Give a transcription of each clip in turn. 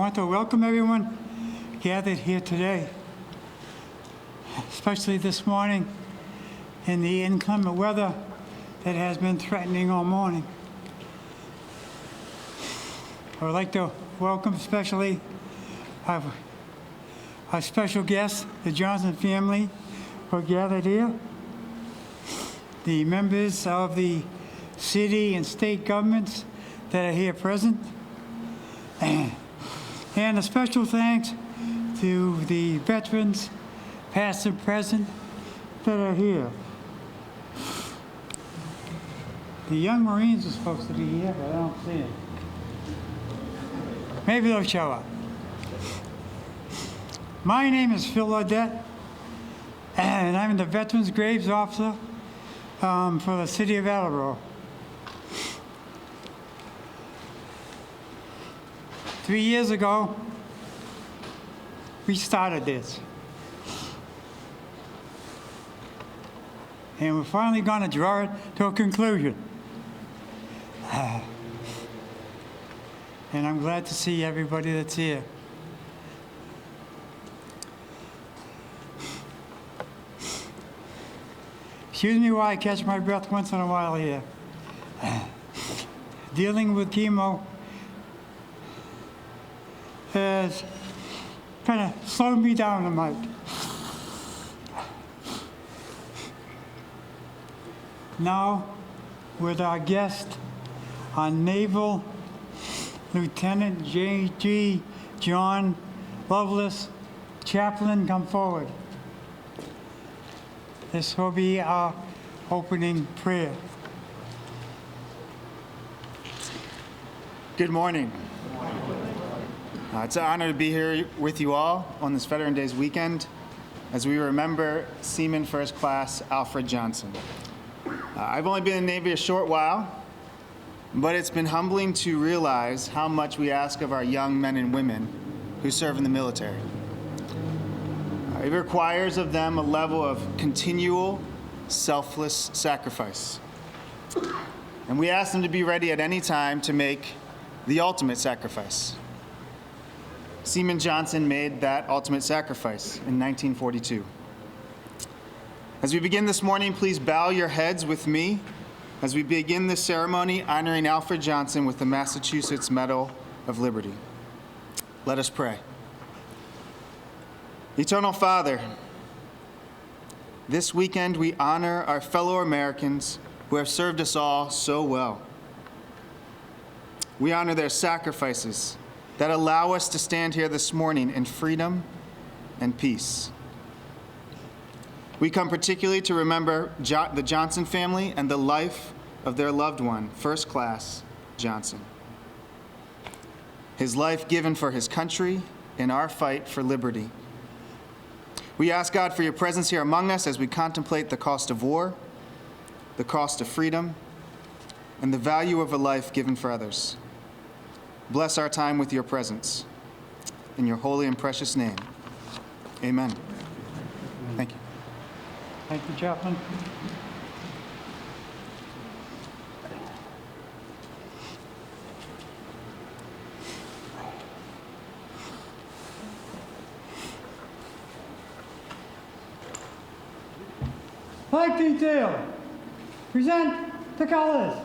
want to welcome everyone gathered here today, especially this morning in the inclement weather that has been threatening all morning. I would like to welcome especially our special guests, the Johnson family, who are gathered here, the members of the city and state governments that are here present, and a special thanks to the veterans, past and present, that are here. The young Marines are supposed to be here, but I don't see them. Maybe they'll show up. My name is Phil Audette, and I'm the Veterans Graves Officer for the City of Attleboro. 3 years ago, we started this. And we're finally going to draw it to a conclusion. And I'm glad to see everybody that's here. Excuse me while I catch my breath once in a while here. Dealing with chemo has kind of slowed me down a mite. Now, with our guest, our Naval Lieutenant J.G. John Lovelace, chaplain, come forward. This will be our opening prayer. Good morning. It's an honor to be here with you all on this Veteran Days weekend as we remember Seaman First Class Alfred Johnson. I've only been in the Navy a short while, but it's been humbling to realize how much we ask of our young men and women who serve in the military. It requires of them a level of continual, selfless sacrifice. And we ask them to be ready at any time to make the ultimate sacrifice. Seaman Johnson made that ultimate sacrifice in 1942. As we begin this morning, please bow your heads with me as we begin this ceremony honoring Alfred Johnson with the Massachusetts Medal of Liberty. Let us pray. Eternal Father, this weekend we honor our fellow Americans who have served us all so well. We honor their sacrifices that allow us to stand here this morning in freedom and peace. We come particularly to remember the Johnson family and the life of their loved one, First Class Johnson. His life given for his country in our fight for liberty. We ask God for your presence here among us as we contemplate the cost of war, the cost of freedom, and the value of a life given for others. Bless our time with your presence. In your holy and precious name, amen. Thank you. Thank you, Chaplain. Flag detail, present the colors.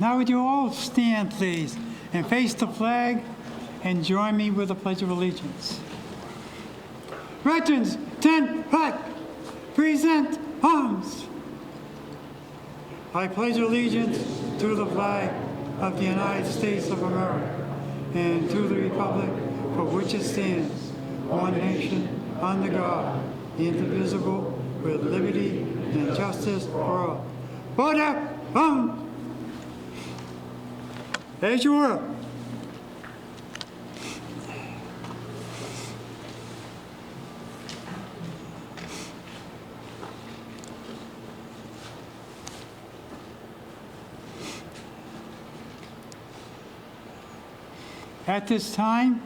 Now would you all stand, please, and face the flag and join me with the Pledge of Allegiance. Veterans, tent hut, present arms. I pledge allegiance to the flag of the United States of America and to the republic for which it stands, one nation, under God, indivisible, with liberty and justice for all. Order! As you were. At this time,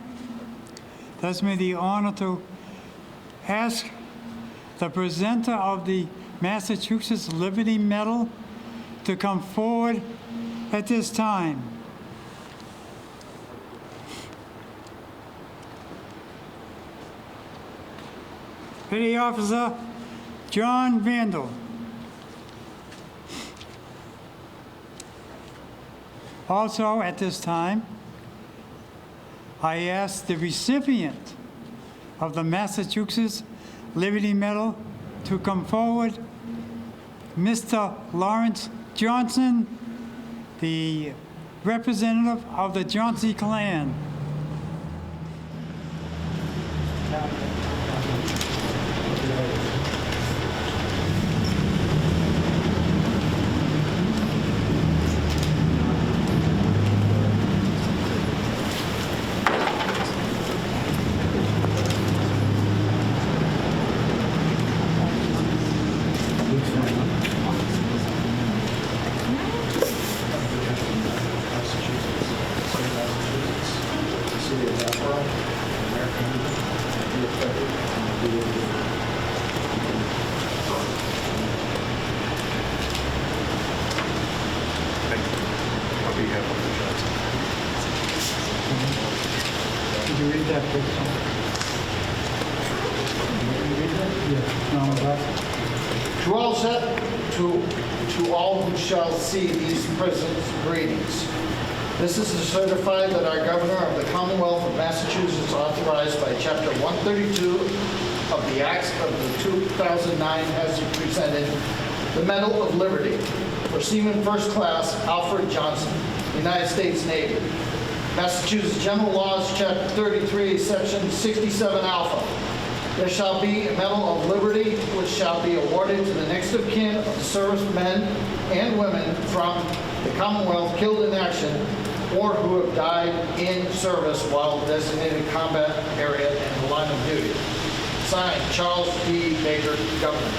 it does me the honor to ask the presenter of the Massachusetts Liberty Medal to come forward at this time. Petty Officer John Vandal. Also, at this time, I ask the recipient of the Massachusetts Liberty Medal to come forward, Mr. Lawrence Johnson, the representative of the Johnson clan. Did you read that picture? To all to all who shall see these present greetings. This is to certify that our Governor of the Commonwealth of Massachusetts, authorized by Chapter 132 of the Acts of the 2009, has presented the Medal of Liberty for Seaman First Class Alfred Johnson, United States Navy. Massachusetts General Laws, Chapter 33, Section 67 Alpha. There shall be a Medal of Liberty, which shall be awarded to the next of kin of the servicemen and women from the Commonwealth killed in action or who have died in service while designated combat area in the line of duty. Signed, Charles D. Baker, Governor.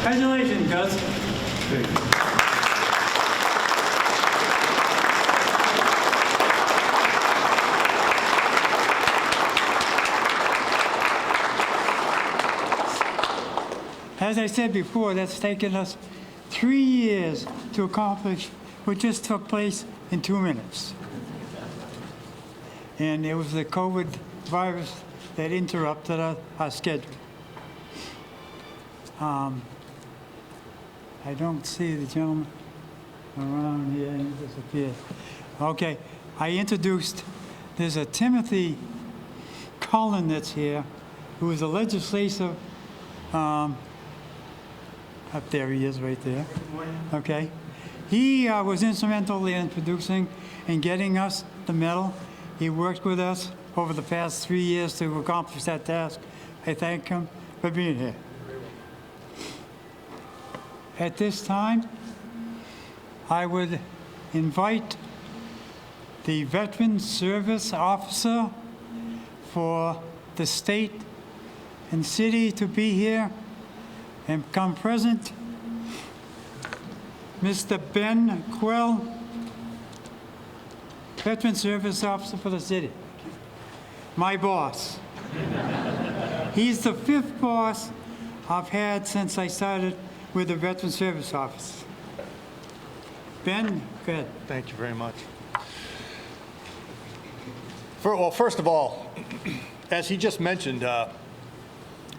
Congratulations, Gus. As I said before, that's taken us 3 years to accomplish what just took place in 2 minutes. And it was the COVID virus that interrupted our schedule. I don't see the gentleman around here, he disappeared. Okay, I introduced, there's a Timothy Cullen that's here, who is a legislative, up there he is right there. Okay. He was instrumental in producing and getting us the medal. He worked with us over the past 3 years to accomplish that task. I thank him for being here. At this time, I would invite the Veteran Service Officer for the state and city to be here and come present. Mr. Ben Quill, Veteran Service Officer for the city. My boss. He's the 5th boss I've had since I started with the Veteran Service Office. Ben, go ahead. Thank you very much. Well, first of all, as he just mentioned,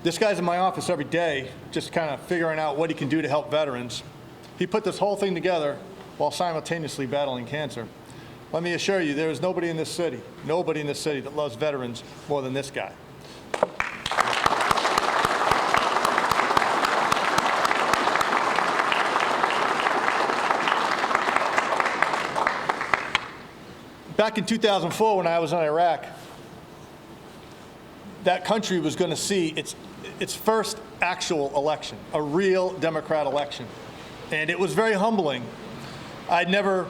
this guy's in my office every day just kind of figuring out what he can do to help veterans. He put this whole thing together while simultaneously battling cancer. Let me assure you, there is nobody in this city that loves veterans more than this guy. Back in 2004, when I was in Iraq, that country was going to see its first actual election, a real Democrat election. And it was very humbling. I'd never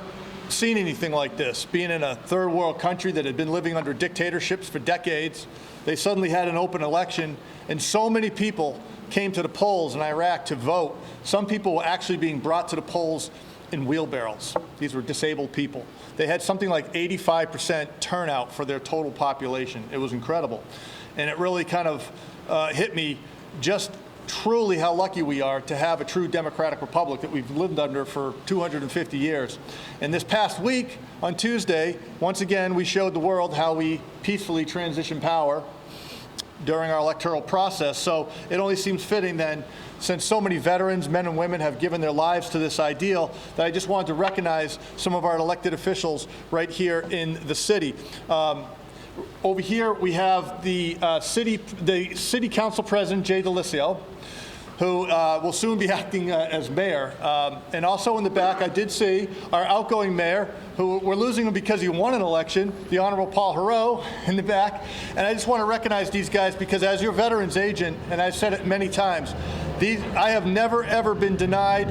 seen anything like this. Being in a third world country that had been living under dictatorships for decades, they suddenly had an open election, and so many people came to the polls in Iraq to vote. Some people were actually being brought to the polls in wheelbarrows. These were disabled people. They had something like 85% turnout for their total population. It was incredible. And it really kind of hit me just truly how lucky we are to have a true democratic republic that we've lived under for 250 years. And this past week, on Tuesday, once again, we showed the world how we peacefully transition power during our electoral process. So it only seems fitting then, since so many veterans, men and women, have given their lives to this ideal, that I just wanted to recognize some of our elected officials right here in the city. Over here, we have the city council president, Jay Delisio, who will soon be acting as mayor. And also in the back, I did see our outgoing mayor, who we're losing him because he won an election, the Honorable Paul Heroux in the back. And I just want to recognize these guys because as your veterans agent, and I've said it many times, I have never, ever been denied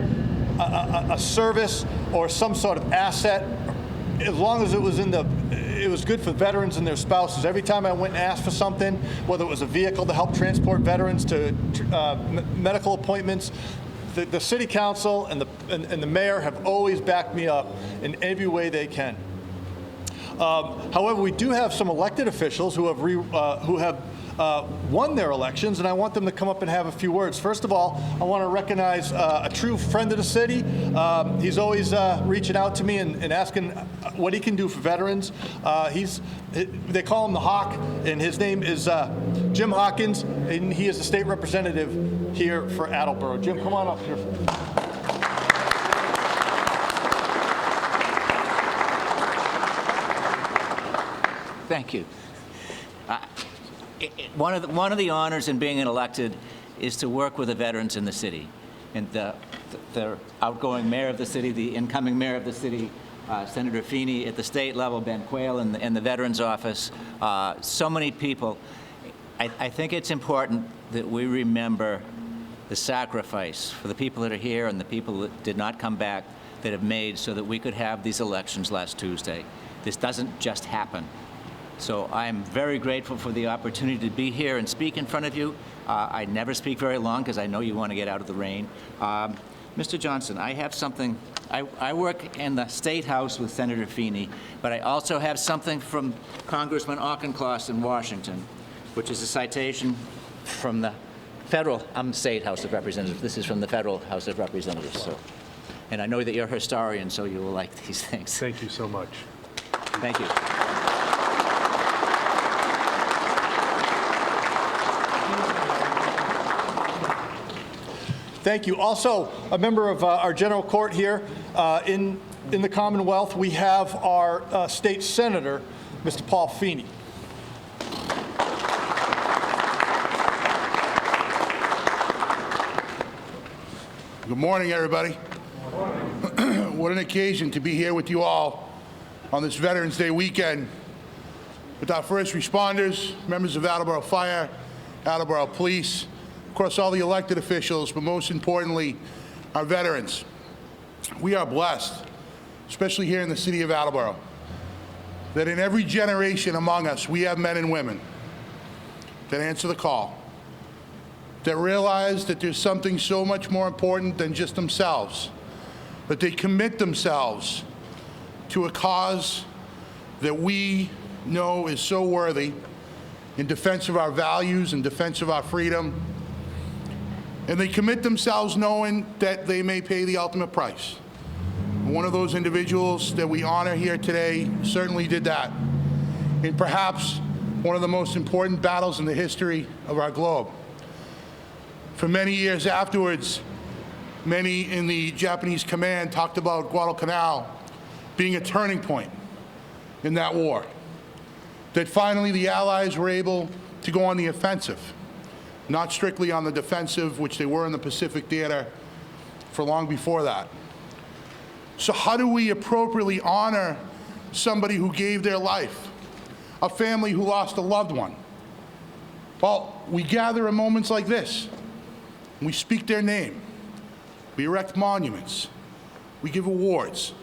a service or some sort of asset as long as it was good for veterans and their spouses. Every time I went and asked for something, whether it was a vehicle to help transport veterans to medical appointments, the city council and the mayor have always backed me up in every way they can. However, we do have some elected officials who have won their elections, and I want them to come up and have a few words. First of all, I want to recognize a true friend of the city. He's always reaching out to me and asking what he can do for veterans. They call him the Hawk, and his name is Jim Hawkins, and he is the state representative here for Attleboro. Jim, come on up here. Thank you. One of the honors in being elected is to work with the veterans in the city. And the outgoing mayor of the city, the incoming mayor of the city, Senator Feeney, at the state level, Ben Quayle in the Veterans Office, so many people. I think it's important that we remember the sacrifice for the people that are here and the people that did not come back that have made so that we could have these elections last Tuesday. This doesn't just happen. So I'm very grateful for the opportunity to be here and speak in front of you. I never speak very long because I know you want to get out of the rain. Mr. Johnson, I have something. I work in the State House with Senator Feeney, but I also have something from Congressman Auchincloss in Washington, which is a citation from the federal, I'm the State House of Representatives. This is from the Federal House of Representatives. So, and I know that you're a historian, so you will like these things. Thank you so much. Thank you. Thank you. Also, a member of our general court here in the Commonwealth, we have our state senator, Mr. Paul Feeney. Good morning, everybody. Good morning. What an occasion to be here with you all on this Veterans Day weekend with our first responders, members of Attleboro Fire, Attleboro Police, of course, all the elected officials, but most importantly, our veterans. We are blessed, especially here in the city of Attleboro, that in every generation among us, we have men and women that answer the call, that realize that there's something so much more important than just themselves, that they commit themselves to a cause that we know is so worthy in defense of our values, in defense of our freedom. And they commit themselves knowing that they may pay the ultimate price. One of those individuals that we honor here today certainly did that. in perhaps one of the most important battles in the history of our globe. For many years afterwards, many in the Japanese command talked about Guadalcanal being a turning point in that war. That finally the Allies were able to go on the offensive, not strictly on the defensive, which they were in the Pacific Theater for long before that. So how do we appropriately honor somebody who gave their life, a family who lost a loved one? Well, we gather in moments like this. We speak their name. We erect monuments. We give awards.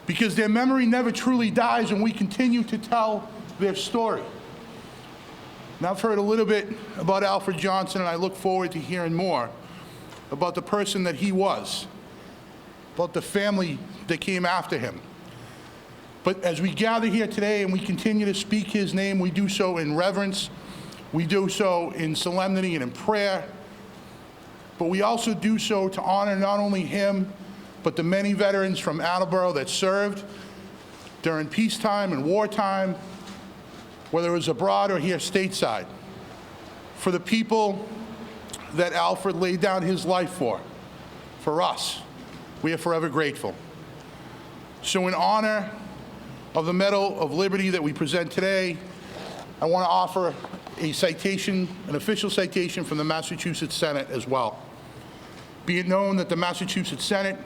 Because their memory never truly dies, and we continue to tell their story. Now, I've heard a little bit about Alfred Johnson, and I look forward to hearing more about the person that he was, about the family that came after him. But as we gather here today and we continue to speak his name, we do so in reverence, we do so in solemnity and in prayer, but we also do so to honor not only him, but the many veterans from Attleboro that served during peacetime and wartime, whether it was abroad or here stateside. For the people that Alfred laid down his life for us, we are forever grateful. So in honor of the Medal of Liberty that we present today, I want to offer a citation, an official citation from the Massachusetts Senate as well. Be it known that the Massachusetts Senate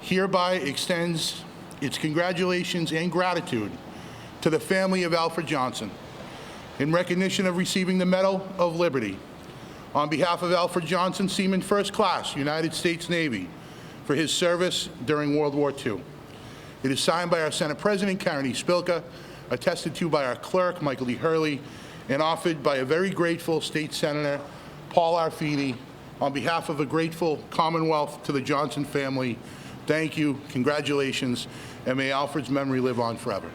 hereby extends its congratulations and gratitude to the family of Alfred Johnson in recognition of receiving the Medal of Liberty on behalf of Alfred Johnson, Seaman First Class, United States Navy, for his service during World War II. It is signed by our Senate President, Karen E. Spilka, attested to by our clerk, Michael D. Hurley, and offered by a very grateful State Senator, Paul R. Feeney, on behalf of a grateful Commonwealth to the Johnson family. Thank you, congratulations, and may Alfred's memory live on forever.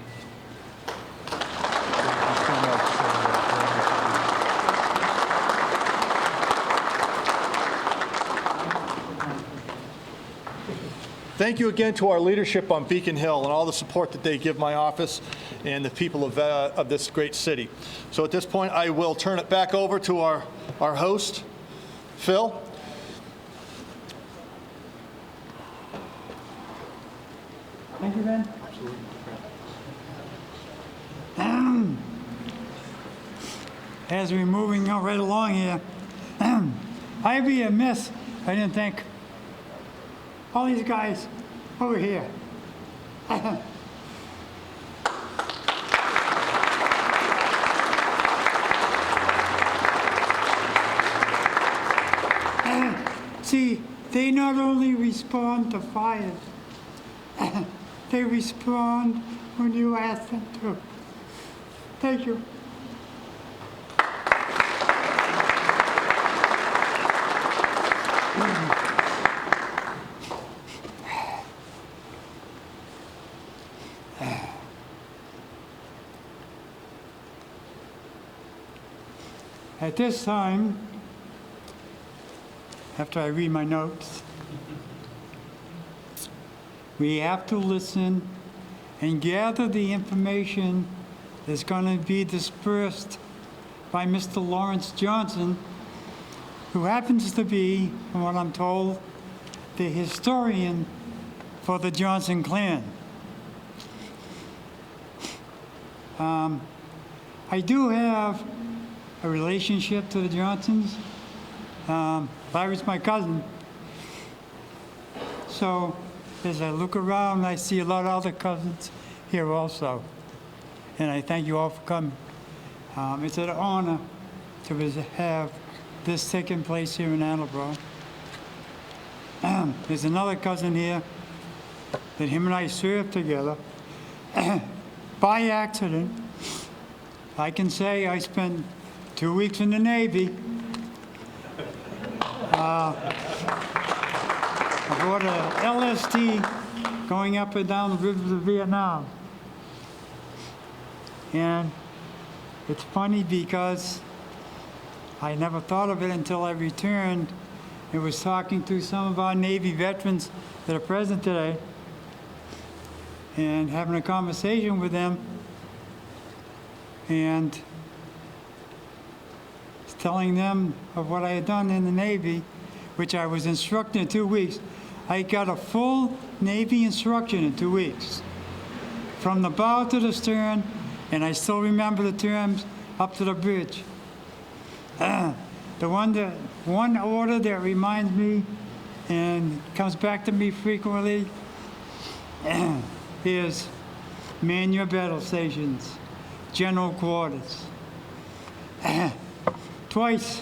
Thank you again to our leadership on Beacon Hill and all the support that they give my office and the people of this great city. So at this point, I will turn it back over to our host, Phil. Thank you, Ben. As we're moving right along here, I'd be amiss if I didn't thank all these guys over here. See, they not only respond to fires, they respond when you ask them to. Thank you. At this time, after I read my notes, we have to listen and gather the information that's going to be dispersed by Mr. Lawrence Johnson, who happens to be, from what I'm told, the historian for the Johnson clan. I do have a relationship to the Johnsons. Larry's my cousin. So as I look around, I see a lot of other cousins here also. And I thank you all for coming. It's an honor to have this taking place here in Attleboro. There's another cousin here that him and I served together. By accident, I can say I spent 2 weeks in the Navy. Aboard a LST going up and down the rivers of Vietnam. And it's funny because I never thought of it until I returned and was talking to some of our Navy veterans that are present today and having a conversation with them. and telling them of what I had done in the Navy, which I was instructed in 2 weeks. I got a full Navy instruction in 2 weeks, from the bow to the stern, and I still remember the terms up to the bridge. The one order that reminds me and comes back to me frequently is man your battle stations, general quarters. Twice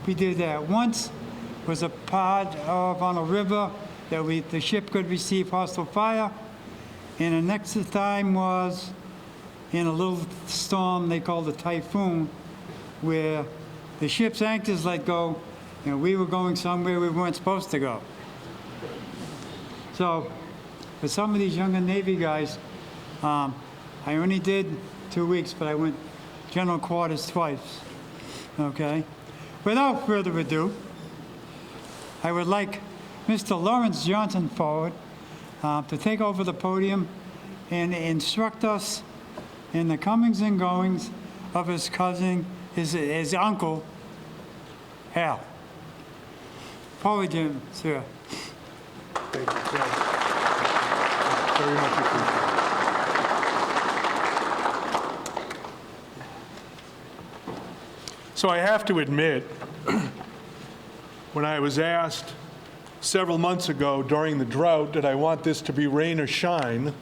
we did that. Once was a part of on a river that the ship could receive hostile fire, and the next time was in a little storm they called a typhoon, where the ship's anchors let go and we were going somewhere we weren't supposed to go. So for some of these younger Navy guys, I only did 2 weeks, but I went general quarters twice. Okay? Without further ado, I would like Mr. Lawrence Johnson forward to take over the podium and instruct us in the comings and goings of his cousin, his uncle, Hal. Forward, Jim, sir. Thank you, Judge. Very much appreciated. So I have to admit, when I was asked several months ago during the drought, did I want this to be rain or shine,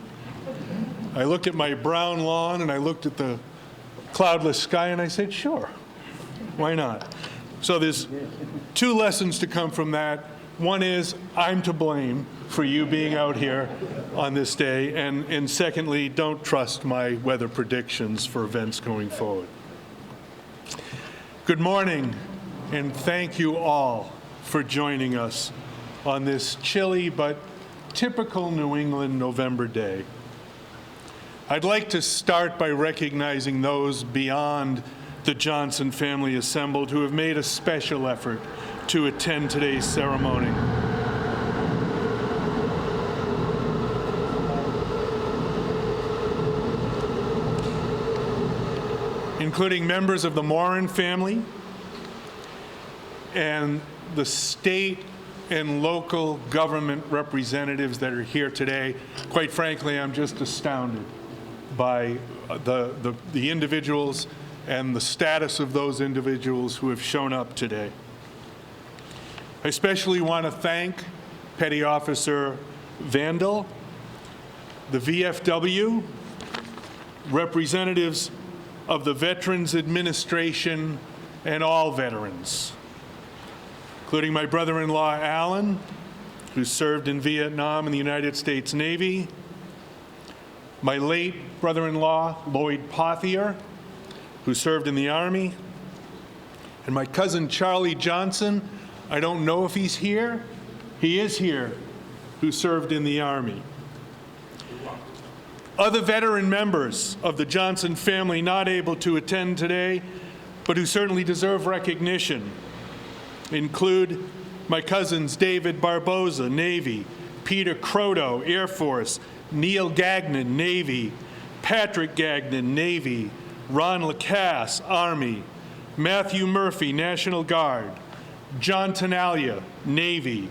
I looked at my brown lawn and I looked at the cloudless sky and I said, sure, why not? So there's 2 lessons to come from that. One is I'm to blame for you being out here on this day, and secondly, don't trust my weather predictions for events going forward. Good morning, and thank you all for joining us on this chilly but typical New England November day. I'd like to start by recognizing those beyond the Johnson family assembled who have made a special effort to attend today's ceremony. Including members of the Morin family and the state and local government representatives that are here today. Quite frankly, I'm just astounded by the individuals and the status of those individuals who have shown up today. I especially want to thank Petty Officer Vandal, the VFW, representatives of the Veterans Administration, and all veterans, including my brother-in-law, Alan, who served in Vietnam in the United States Navy, my late brother-in-law, Lloyd Pothier, who served in the Army, and my cousin, Charlie Johnson. I don't know if he's here. He is here, who served in the Army. Other veteran members of the Johnson family not able to attend today, but who certainly deserve recognition, include my cousins David Barboza, Navy, Peter Croto, Air Force, Neil Gagnon, Navy, Patrick Gagnon, Navy, Ron Lacasse, Army, Matthew Murphy, National Guard, John Tenalia, Navy,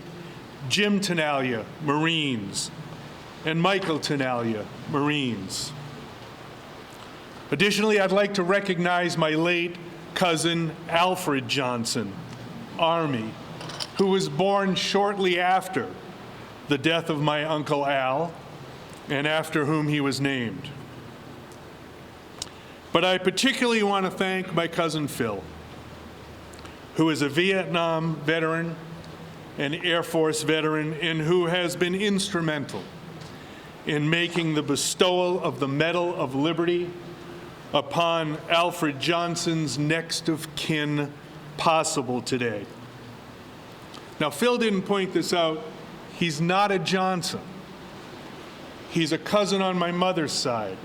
Jim Tenalia, Marines, and Michael Tenalia, Marines. Additionally, I'd like to recognize my late cousin Alfred Johnson, Army, who was born shortly after the death of my Uncle Al, and after whom he was named. But I particularly want to thank my cousin Phil, who is a Vietnam veteran, an Air Force veteran, and who has been instrumental in making the bestowal of the Medal of Liberty upon Alfred Johnson's next of kin possible today. Now, Phil didn't point this out. He's not a Johnson. He's a cousin on my mother's side.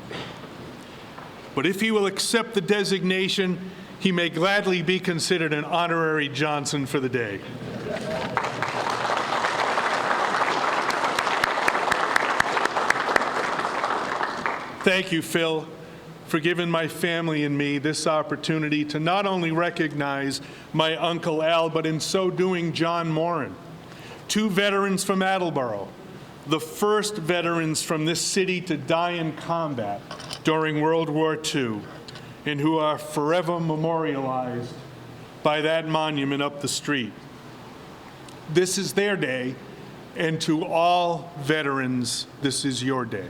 But if he will accept the designation, he may gladly be considered an honorary Johnson for the day. Thank you, Phil. for giving my family and me this opportunity to not only recognize my Uncle Al, but in so doing, John Moran, two veterans from Attleboro, the first veterans from this city to die in combat during World War II, and who are forever memorialized by that monument up the street. This is their day, and to all veterans, this is your day.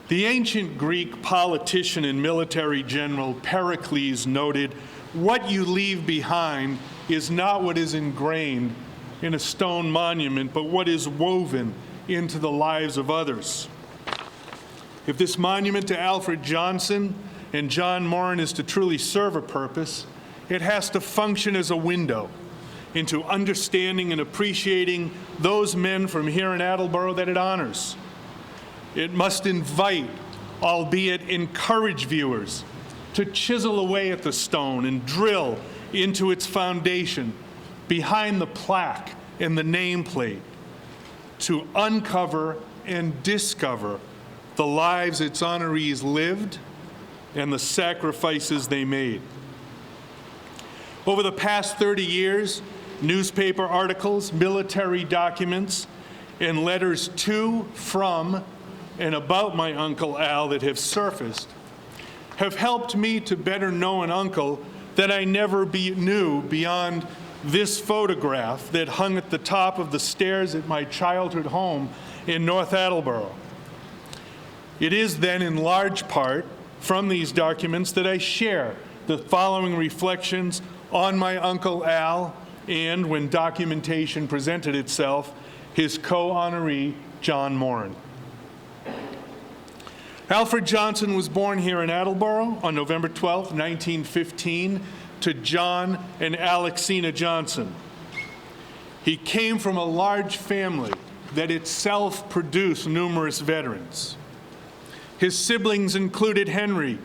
The ancient Greek politician and military general Pericles noted, "What you leave behind is not what is ingrained in a stone monument, but what is woven into the lives of others." If this monument to Alfred Johnson and John Moran is to truly serve a purpose, it has to function as a window into understanding and appreciating those men from here in Attleboro that it honors. It must invite, albeit encourage, viewers to chisel away at the stone and drill into its foundation behind the plaque and the nameplate to uncover and discover the lives its honorees lived and the sacrifices they made. Over the past 30 years, newspaper articles, military documents, and letters to, from, and about my Uncle Al that have surfaced have helped me to better know an uncle that I never knew beyond this photograph that hung at the top of the stairs at my childhood home in North Attleboro. It is then in large part from these documents that I share the following reflections on my Uncle Al and, when documentation presented itself, his co-honoree, John Moran. Alfred Johnson was born here in Attleboro on November 12, 1915, to John and Alexina Johnson. He came from a large family that itself produced numerous veterans. His siblings included Henry,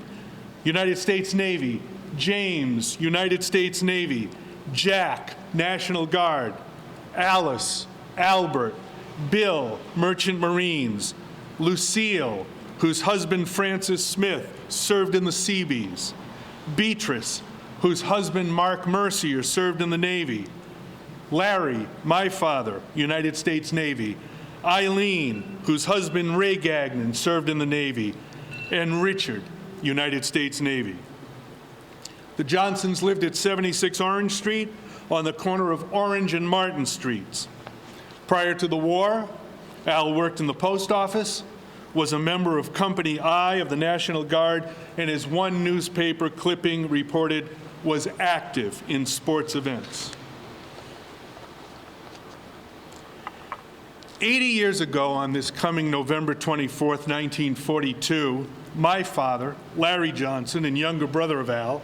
United States Navy; James, United States Navy; Jack, National Guard; Alice, Albert; Bill, Merchant Marines; Lucille, whose husband Francis Smith served in the Seabees; Beatrice, whose husband Mark Mercier served in the Navy; Larry, my father, United States Navy; Eileen, whose husband Ray Gagnon served in the Navy; and Richard, United States Navy. The Johnsons lived at 76 Orange Street on the corner of Orange and Martin Streets. Prior to the war, Al worked in the post office, was a member of Company I of the National Guard, and as one newspaper clipping reported, was active in sports events. 80 years ago, on this coming November 24th, 1942, my father, Larry Johnson, and younger brother of Al,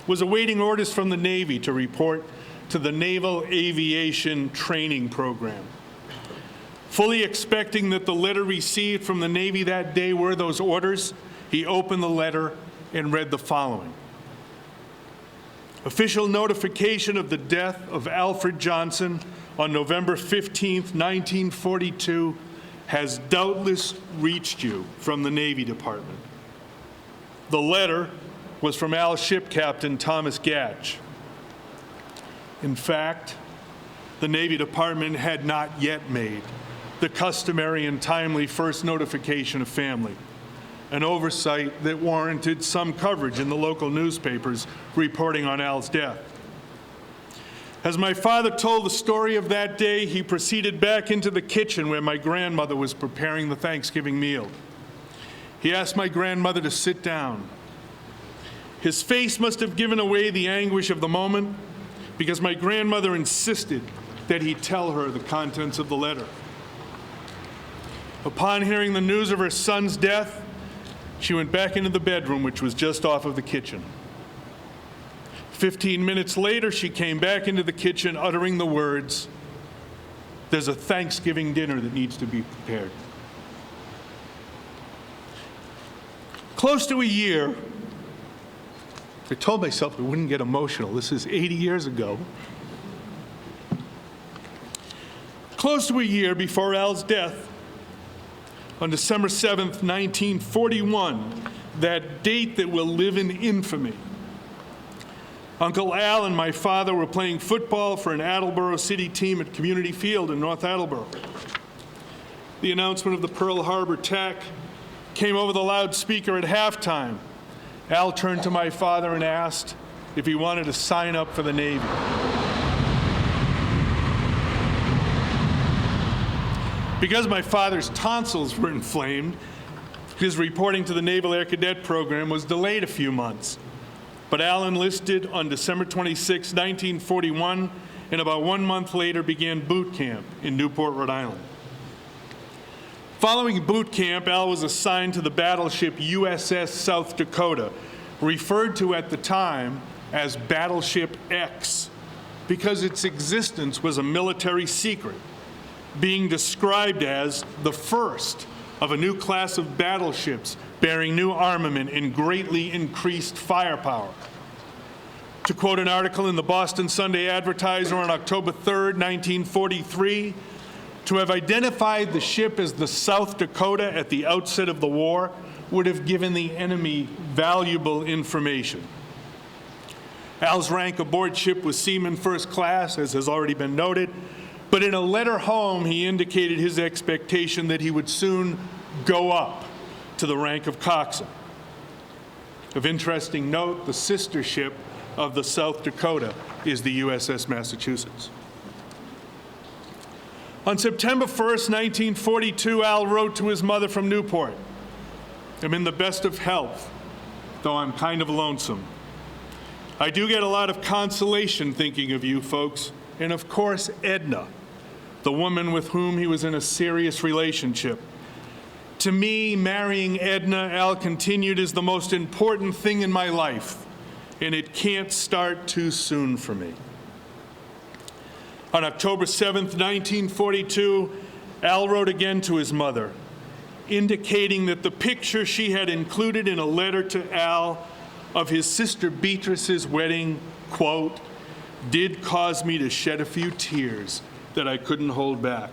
was awaiting orders from the Navy to report to the Naval Aviation Training Program. Fully expecting that the letter received from the Navy that day were those orders, he opened the letter and read the following. Official notification of the death of Alfred Johnson on November 15, 1942, has doubtless reached you from the Navy Department. The letter was from Al's ship captain, Thomas Gatch. In fact, the Navy Department had not yet made the customary and timely first notification of family, an oversight that warranted some coverage in the local newspapers reporting on Al's death. As my father told the story of that day, he proceeded back into the kitchen where my grandmother was preparing the Thanksgiving meal. He asked my grandmother to sit down. His face must have given away the anguish of the moment, because my grandmother insisted that he tell her the contents of the letter. Upon hearing the news of her son's death, she went back into the bedroom, which was just off of the kitchen. 15 minutes later, she came back into the kitchen uttering the words, "There's a Thanksgiving dinner that needs to be prepared." Close to a year, I told myself I wouldn't get emotional. This is 80 years ago. Close to a year before Al's death, on December 7th, 1941, that date that will live in infamy. Uncle Al and my father were playing football for an Attleboro City team at Community Field in North Attleboro. The announcement of the Pearl Harbor attack came over the loudspeaker at halftime. Al turned to my father and asked if he wanted to sign up for the Navy. Because my father's tonsils were inflamed, his reporting to the Naval Air Cadet Program was delayed a few months. But Al enlisted on December 26, 1941, and about 1 month later began boot camp in Newport, Rhode Island. Following boot camp, Al was assigned to the battleship USS South Dakota, referred to at the time as Battleship X, because its existence was a military secret, being described as the first of a new class of battleships bearing new armament and greatly increased firepower. To quote an article in the Boston Sunday Advertiser on October 3rd, 1943, to have identified the ship as the South Dakota at the outset of the war would have given the enemy valuable information. Al's rank aboard ship was Seaman First Class, as has already been noted, but in a letter home, he indicated his expectation that he would soon go up to the rank of coxswain. Of interesting note, the sister ship of the South Dakota is the USS Massachusetts. On September 1st, 1942, Al wrote to his mother from Newport, "I'm in the best of health, though I'm kind of lonesome. I do get a lot of consolation thinking of you folks, and of course Edna, the woman with whom he was in a serious relationship. To me, marrying Edna," Al continued, "is the most important thing in my life, and it can't start too soon for me." On October 7th, 1942, Al wrote again to his mother, indicating that the picture she had included in a letter to Al of his sister Beatrice's wedding, quote, "did cause me to shed a few tears that I couldn't hold back."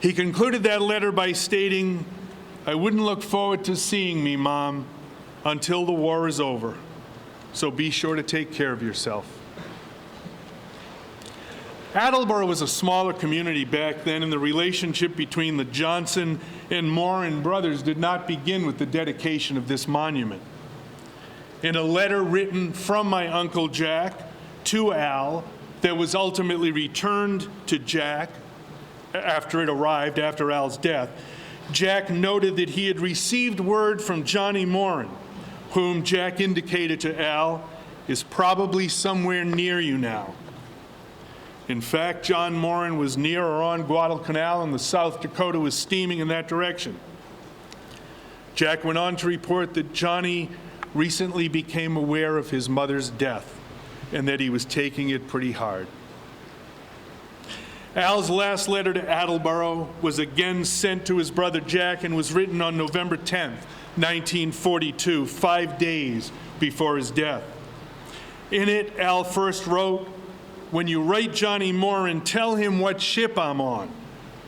He concluded that letter by stating, "I wouldn't look forward to seeing me, Mom, until the war is over, so be sure to take care of yourself." Attleboro was a smaller community back then, and the relationship between the Johnson and Morin brothers did not begin with the dedication of this monument. In a letter written from my Uncle Jack to Al that was ultimately returned to Jack after it arrived after Al's death, Jack noted that he had received word from Johnny Morin, whom Jack indicated to Al is probably somewhere near you now. In fact, John Morin was near or on Guadalcanal, and the South Dakota was steaming in that direction. Jack went on to report that Johnny recently became aware of his mother's death and that he was taking it pretty hard. Al's last letter to Attleboro was again sent to his brother Jack and was written on November 10th, 1942, 5 days before his death. In it, Al first wrote, "When you write Johnny Morin, tell him what ship I'm on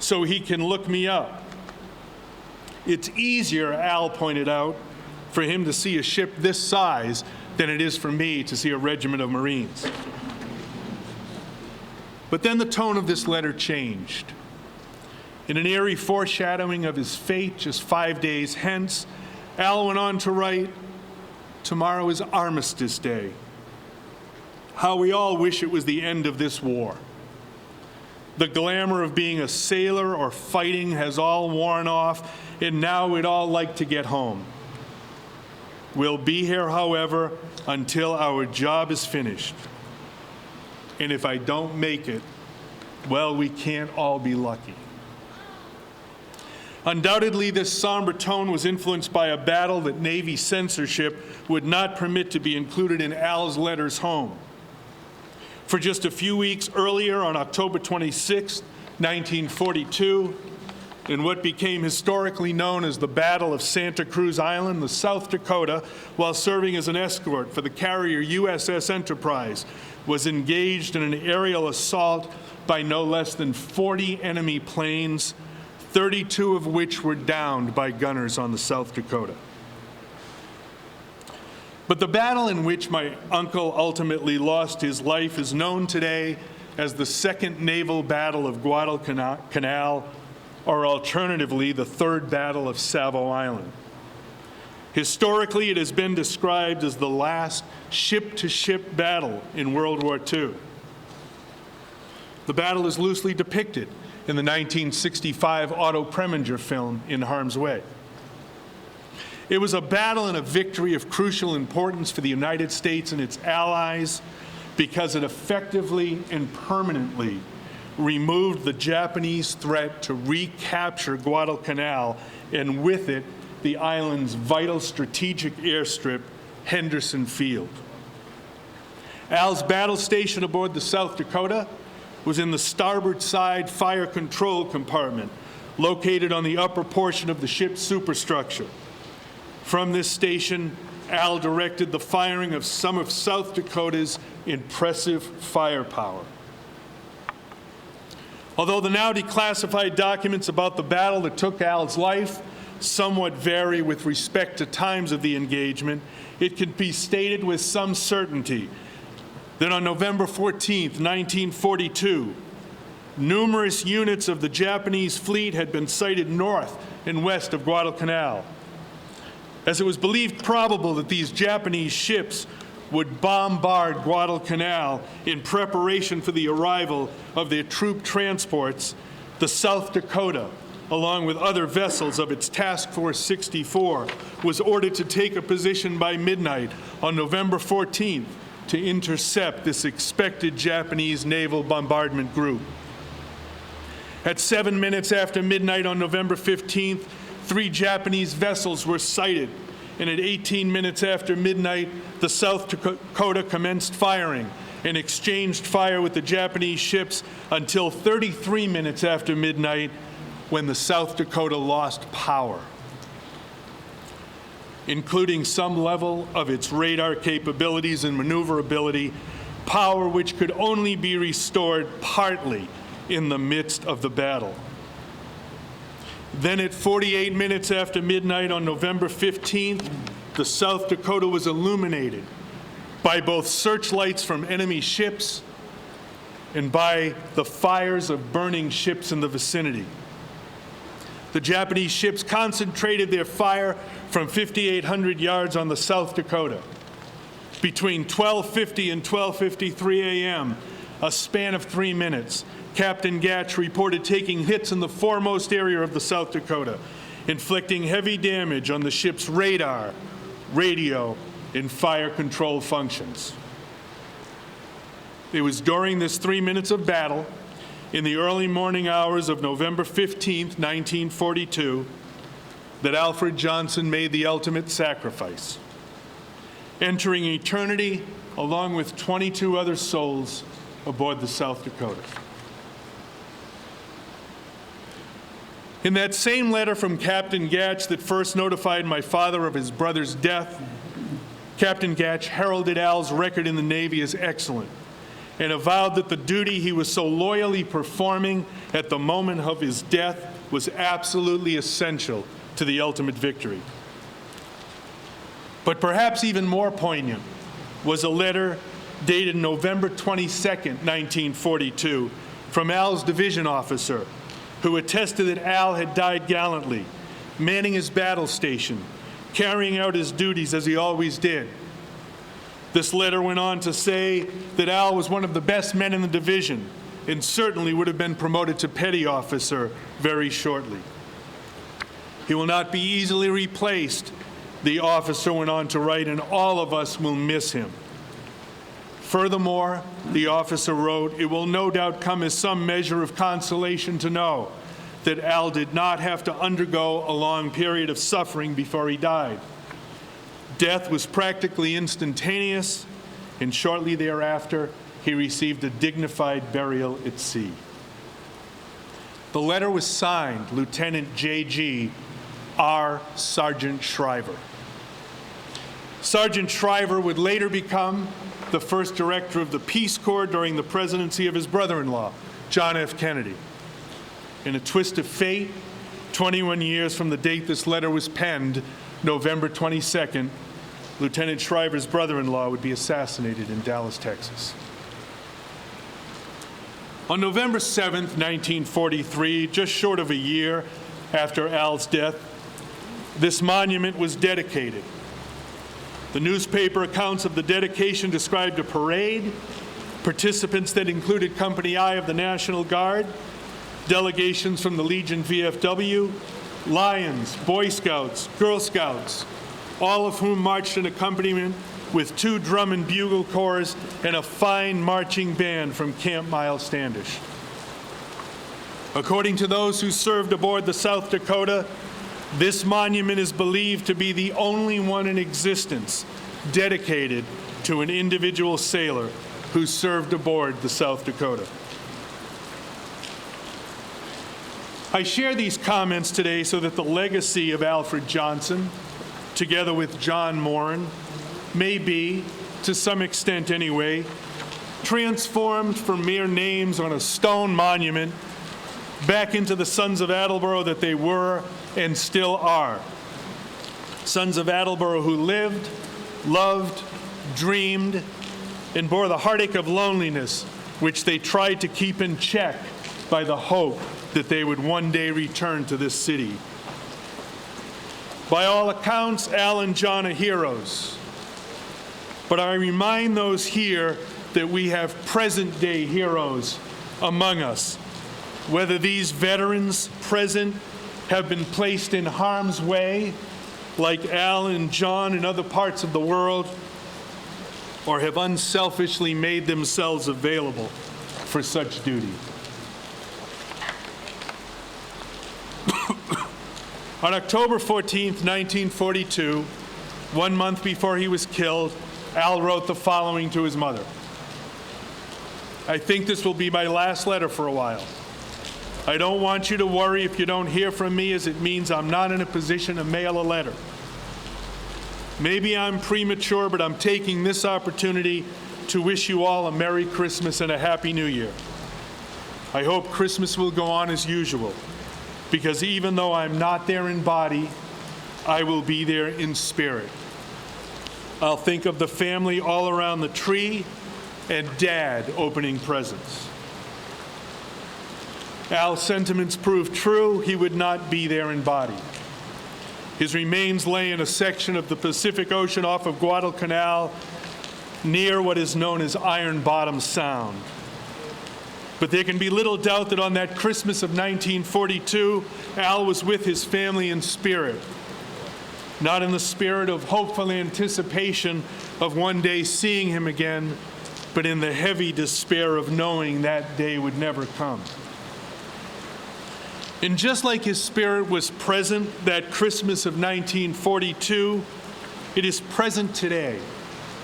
so he can look me up." It's easier, Al pointed out, for him to see a ship this size than it is for me to see a regiment of Marines. But then the tone of this letter changed. In an eerie foreshadowing of his fate just 5 days hence, Al went on to write, "Tomorrow is Armistice Day. How we all wish it was the end of this war. The glamour of being a sailor or fighting has all worn off, and now we'd all like to get home. We'll be here, however, until our job is finished. And if I don't make it, well, we can't all be lucky." Undoubtedly, this somber tone was influenced by a battle that Navy censorship would not permit to be included in Al's letters home. For just a few weeks earlier, on October 26, 1942, in what became historically known as the Battle of Santa Cruz Island, the South Dakota, while serving as an escort for the carrier USS Enterprise, was engaged in an aerial assault by no less than 40 enemy planes, 32 of which were downed by gunners on the South Dakota. But the battle in which my uncle ultimately lost his life is known today as the Second Naval Battle of Guadalcanal, or alternatively, the Third Battle of Savo Island. Historically, it has been described as the last ship-to-ship battle in World War II. The battle is loosely depicted in the 1965 Otto Preminger film, In Harm's Way. It was a battle and a victory of crucial importance for the United States and its allies because it effectively and permanently removed the Japanese threat to recapture Guadalcanal, and with it, the island's vital strategic airstrip, Henderson Field. Al's battle station aboard the South Dakota was in the starboard side fire control compartment, located on the upper portion of the ship's superstructure. From this station, Al directed the firing of some of South Dakota's impressive firepower. Although the now declassified documents about the battle that took Al's life somewhat vary with respect to times of the engagement, it can be stated with some certainty that on November 14, 1942, numerous units of the Japanese fleet had been sighted north and west of Guadalcanal, as it was believed probable that these Japanese ships would bombard Guadalcanal in preparation for the arrival of their troop transports. The South Dakota, along with other vessels of its Task Force 64, was ordered to take a position by midnight on November 14th to intercept this expected Japanese naval bombardment group. At 7 minutes after midnight on November 15th, 3 Japanese vessels were sighted, and at 18 minutes after midnight, the South Dakota commenced firing and exchanged fire with the Japanese ships until 33 minutes after midnight, when the South Dakota lost power, including some level of its radar capabilities and maneuverability, power which could only be restored partly in the midst of the battle. Then at 48 minutes after midnight on November 15th, the South Dakota was illuminated by both searchlights from enemy ships and by the fires of burning ships in the vicinity. The Japanese ships concentrated their fire from 5,800 yards on the South Dakota. Between 12:50 and 12:53 a.m., a span of 3 minutes, Captain Gatch reported taking hits in the foremost area of the South Dakota, inflicting heavy damage on the ship's radar, radio, and fire control functions. It was during this 3 minutes of battle, in the early morning hours of November 15th, 1942, that Alfred Johnson made the ultimate sacrifice, entering eternity along with 22 other souls aboard the South Dakota. In that same letter from Captain Gatch that first notified my father of his brother's death, Captain Gatch heralded Al's record in the Navy as excellent and avowed that the duty he was so loyally performing at the moment of his death was absolutely essential to the ultimate victory. But perhaps even more poignant was a letter dated November 22nd, 1942, from Al's division officer, who attested that Al had died gallantly, manning his battle station, carrying out his duties as he always did. This letter went on to say that Al was one of the best men in the division and certainly would have been promoted to petty officer very shortly. He will not be easily replaced, the officer went on to write, and all of us will miss him. Furthermore, the officer wrote, it will no doubt come as some measure of consolation to know that Al did not have to undergo a long period of suffering before he died. Death was practically instantaneous, and shortly thereafter, he received a dignified burial at sea. The letter was signed Lieutenant J.G. R. Sergeant Shriver. Sergeant Shriver would later become the first director of the Peace Corps during the presidency of his brother-in-law, John F. Kennedy. In a twist of fate, 21 years from the date this letter was penned, November 22nd, Lieutenant Shriver's brother-in-law would be assassinated in Dallas, Texas. On November 7th, 1943, just short of a year after Al's death, this monument was dedicated. The newspaper accounts of the dedication described a parade, participants that included Company I of the National Guard, delegations from the Legion VFW, Lions, Boy Scouts, Girl Scouts, all of whom marched in accompaniment with 2 drum and bugle corps and a fine marching band from Camp Miles Standish. According to those who served aboard the South Dakota, this monument is believed to be the only one in existence dedicated to an individual sailor who served aboard the South Dakota. I share these comments today so that the legacy of Alfred Johnson, together with John Moran, may be, to some extent anyway, transformed from mere names on a stone monument back into the sons of Attleboro that they were and still are. Sons of Attleboro who lived, loved, dreamed, and bore the heartache of loneliness, which they tried to keep in check by the hope that they would one day return to this city. By all accounts, Al and John are heroes. But I remind those here that we have present-day heroes among us. Whether these veterans present have been placed in harm's way, like Al and John in other parts of the world, or have unselfishly made themselves available for such duty. On October 14th, 1942, 1 month before he was killed, Al wrote the following to his mother. I think this will be my last letter for a while. I don't want you to worry if you don't hear from me, as it means I'm not in a position to mail a letter. Maybe I'm premature, but I'm taking this opportunity to wish you all a Merry Christmas and a Happy New Year. I hope Christmas will go on as usual, because even though I'm not there in body, I will be there in spirit. I'll think of the family all around the tree and Dad opening presents. Al's sentiments proved true. He would not be there in body. His remains lay in a section of the Pacific Ocean off of Guadalcanal near what is known as Iron Bottom Sound. But there can be little doubt that on that Christmas of 1942, Al was with his family in spirit. Not in the spirit of hopeful anticipation of one day seeing him again, but in the heavy despair of knowing that day would never come. And just like his spirit was present that Christmas of 1942, it is present today,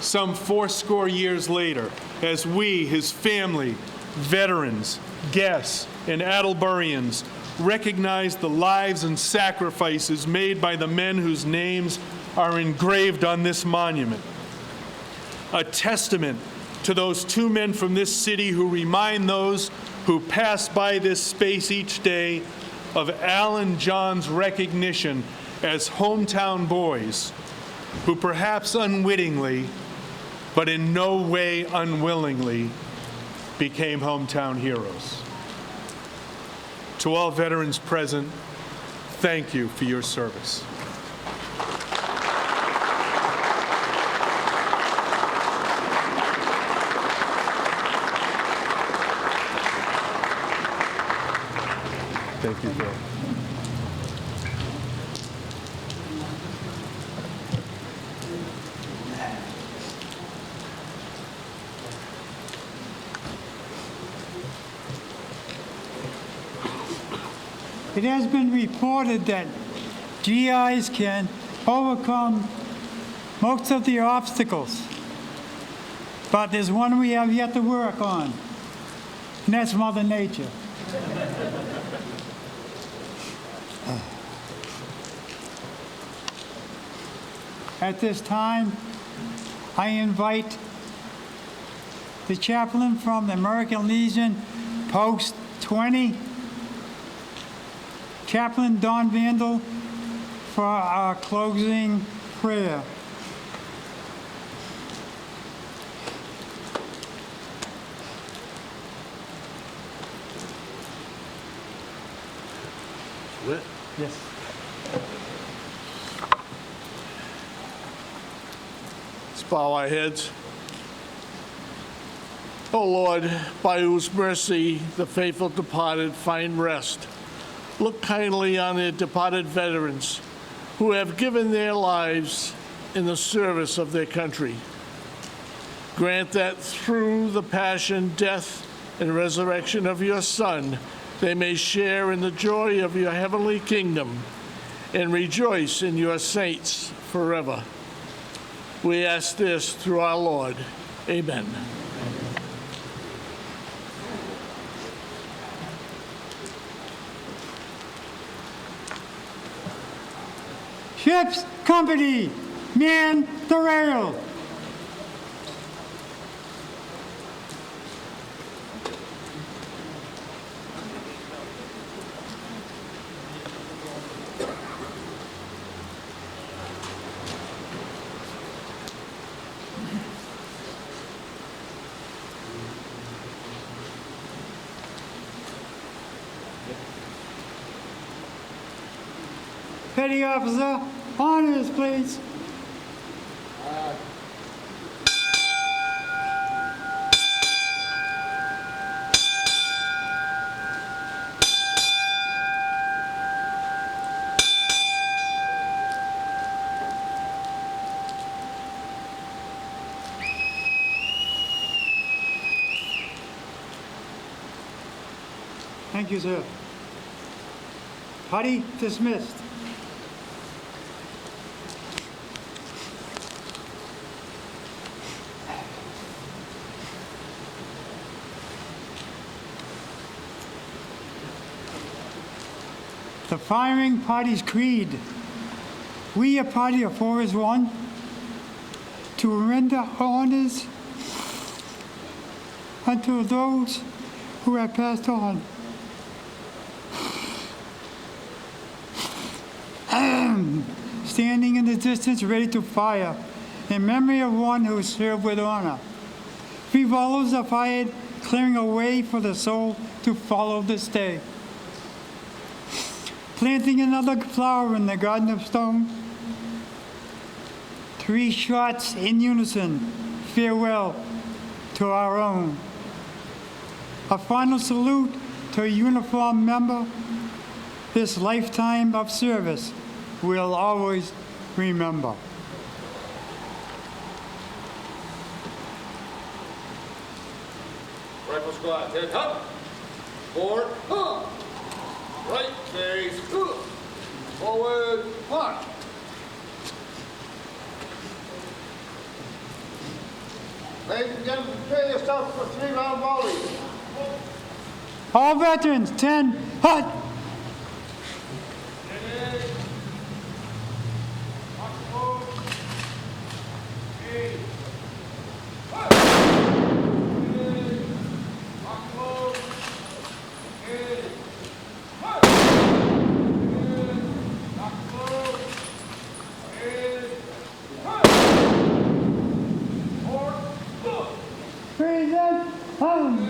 some 80 years later, as we, his family, veterans, guests, and Attleborians recognize the lives and sacrifices made by the men whose names are engraved on this monument. A testament to those 2 men from this city who remind those who pass by this space each day of Al and John's recognition as hometown boys who perhaps unwittingly, but in no way unwillingly, became hometown heroes. To all veterans present, thank you for your service. Thank you, Bill. It has been reported that GIs can overcome most of the obstacles, but there's one we have yet to work on, and that's Mother Nature. At this time, I invite the chaplain from the American Legion, Post 20, Chaplain Don Vandal for our closing prayer. Yes. Let's bow our heads. O Lord, by whose mercy the faithful departed find rest, look kindly on the departed veterans who have given their lives in the service of their country. Grant that through the passion, death, and resurrection of your Son, they may share in the joy of your heavenly kingdom and rejoice in your saints forever. We ask this through our Lord. Amen. Ships Company, man the rail. Petty Officer, honors, please. Thank you, sir. Party dismissed. The firing party's creed. We, a party of four as one, to render honors unto those who have passed on. Standing in the distance, ready to fire, in memory of one who served with honor. 3 volleys are fired, clearing a way for the soul to follow this day. Planting another flower in the garden of stone. 3 shots in unison, farewell to our own. A final salute to a uniformed member. This lifetime of service we'll always remember. Rifle squad, head up. Forward, up. Right face, up. Forward, march. Ladies and gentlemen, prepare yourself for 3-round volleys. All veterans, 10, hut. Present, home.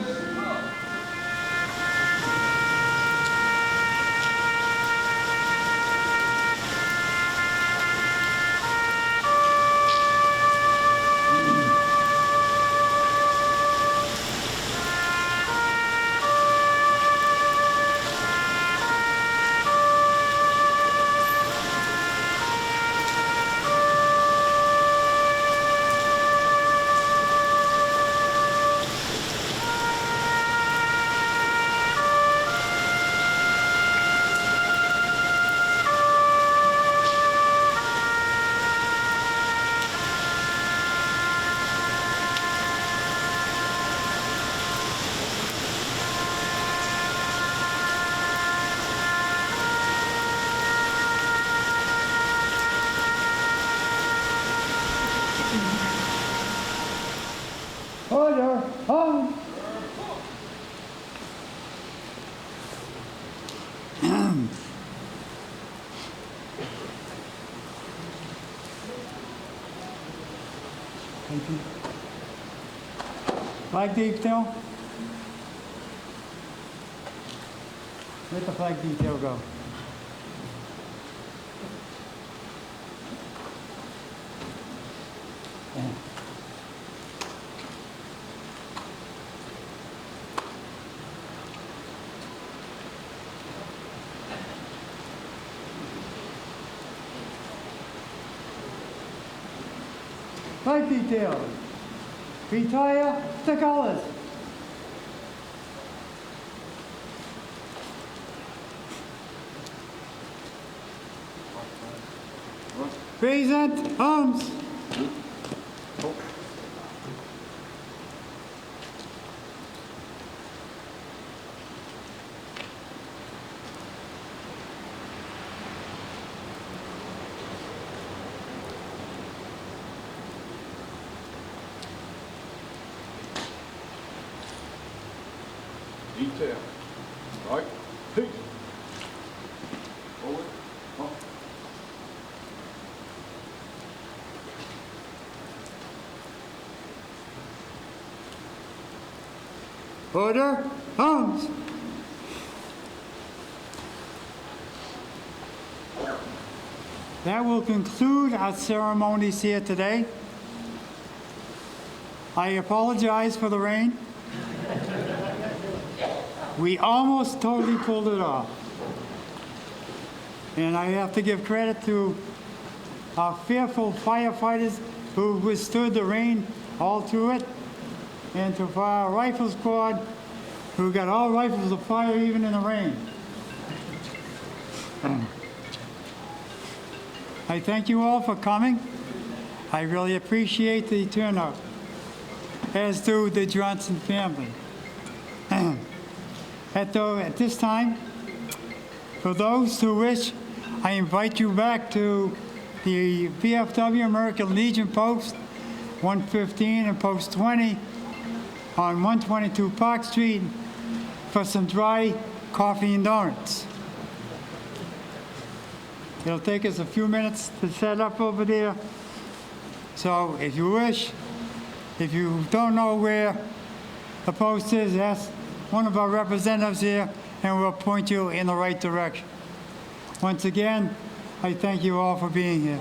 Thank you. Flag detail? Let the flag detail go. Flag detail. Retire the colors. Present arms. Detail. Right. Peace. Forward. Up. Order, arms. That will conclude our ceremonies here today. I apologize for the rain. We almost totally pulled it off. And I have to give credit to our fearful firefighters who withstood the rain all through it, and to our rifle squad who got all rifles afire even in the rain. I thank you all for coming. I really appreciate the turnout, as do the Johnson family. At this time, for those who wish, I invite you back to the VFW American Legion Post 115 and Post 20 on 122 Park Street for some dry coffee and donuts. It'll take us a few minutes to set up over there. So if you wish, if you don't know where the post is, ask one of our representatives here and we'll point you in the right direction. Once again, I thank you all for being here.